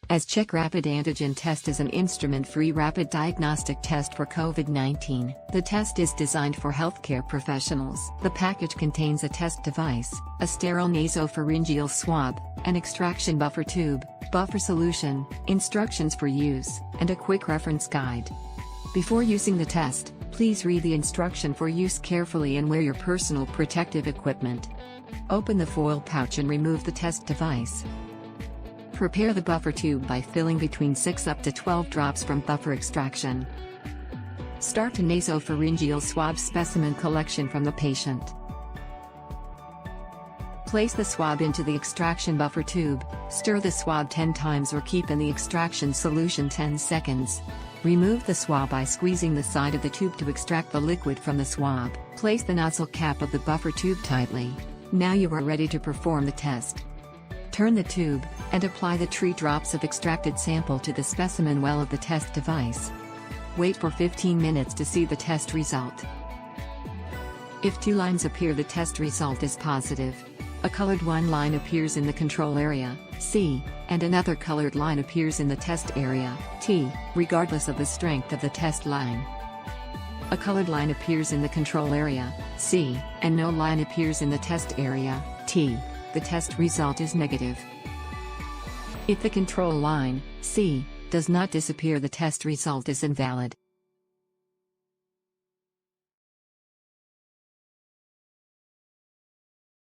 as check rapid antigen test is an instrument-free rapid diagnostic test for COVID-19. The test is designed for healthcare professionals. The package contains a test device, a sterile nasopharyngeal swab, an extraction buffer tube, buffer solution, instructions for use, and a quick reference guide. Before using the test, please read the instruction for use carefully and wear your personal protective equipment. Open the foil pouch and remove the test device. Prepare the buffer tube by filling between 6 up to 12 drops from buffer extraction. Start a nasopharyngeal swab specimen collection from the patient. Place the swab into the extraction buffer tube, stir the swab 10 times or keep in the extraction solution 10 seconds. Remove the swab by squeezing the side of the tube to extract the liquid from the swab. Place the nozzle cap of the buffer tube tightly. Now you are ready to perform the test. Turn the tube, and apply the 3 drops of extracted sample to the specimen well of the test device. Wait for 15 minutes to see the test result. If 2 lines appear, the test result is positive. A colored 1 line appears in the control area, C, and another colored line appears in the test area, T, regardless of the strength of the test line. A colored line appears in the control area, C, and no line appears in the test area, T. The test result is negative. If the control line, C, does not disappear, the test result is invalid.